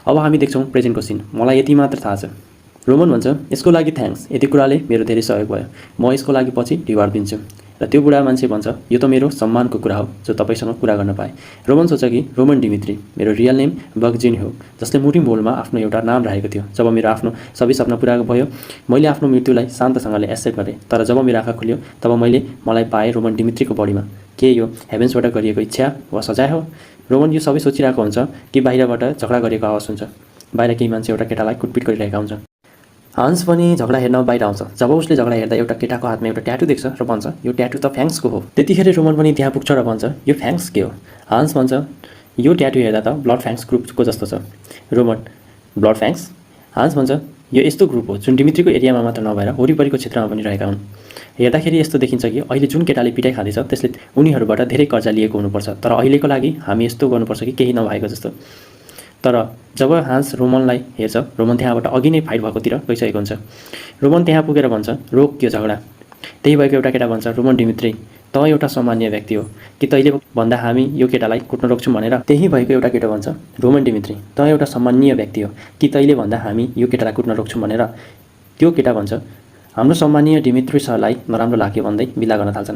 अब हामी देख्छौँ प्रेजेन्टको सिन। मलाई यति मात्र थाहा छ। रोमन भन्छ, यसको लागि थ्याङ्क्स, यति कुराले मेरो धेरै सहयोग भयो, म यसको लागि पछि रिवार्ड दिन्छु। र त्यो बुढा मान्छे भन्छ, यो त मेरो सम्मानको कुरा हो जो तपाईँसँग कुरा गर्न पाएँ। रोमन सोच्छ कि रोमन डिमित्री मेरो रियल नेम बग्जिन हो, जसले मुरी मोलमा आफ्नो एउटा नाम राखेको थियो। जब मेरो आफ्नो सबै सपना पुरा भयो, मैले आफ्नो मृत्युलाई शान्तसँगले एक्सेप्ट गरेँ। तर जब मेरो आँखा खुल्यो तब मैले मलाई पाएँ रोमन डिमित्रीको बडीमा। के यो हेभेन्सबाट गरिएको इच्छा वा सजाय हो? रोमन यो सबै सोचिरहेको हुन्छ कि बाहिरबाट झगडा गरेको आवाज हुन्छ। बाहिर केही मान्छे एउटा केटालाई कुटपिट गरिरहेका हुन्छ। हन्स पनि झगडा हेर्न बाहिर आउँछ। जब उसले झगडा हेर्दा एउटा केटाको हातमा एउटा ट्याटु देख्छ र भन्छ, यो ट्याटु त फ्याङ्क्सको हो। त्यतिखेर रोमन पनि त्यहाँ पुग्छ र भन्छ, यो फ्याङ्क्स के हो? हन्स भन्छ, यो ट्याटु हेर्दा त ब्लड फ्याङ्क्स ग्रुपको जस्तो छ। Roman, blood फ्याङ्क्स? हन्स भन्छ, यो यस्तो ग्रुप हो जुन डिमित्रीको एरियामा मात्र नभएर वरिपरिको क्षेत्रमा पनि रहेका हुन्। हेर्दाखेरि यस्तो देखिन्छ कि अहिले जुन केटाले पिटाइ खाँदैछ त्यसले उनीहरूबाट धेरै कर्जा लिएको हुनुपर्छ, तर अहिलेको लागि हामी यस्तो गर्नुपर्छ कि केही नभएको जस्तो। तर जब हान्स रोमनलाई हेर्छ, रोमन त्यहाँबाट अघि नै फाइट भएकोतिर गइसकेको हुन्छ। रोमन त्यहाँ पुगेर भन्छ, रोक यो झगडा। त्यही भएको एउटा केटा भन्छ, रोमन डिमित्री त एउटा सामान्य व्यक्ति हो कि तैँले भन्दा हामी यो केटालाई कुट्न रोक्छौँ भनेर? त्यही भएको एउटा केटा भन्छ, रोमन डिमित्री त एउटा सामान्य व्यक्ति हो कि तैँले भन्दा हामी यो केटालाई कुट्न रोक्छौँ भनेर? त्यो केटा भन्छ, हाम्रो सामान्य डिमित्री सरलाई नराम्रो लाग्यो भन्दै बिल्ला गर्न थाल्छन्।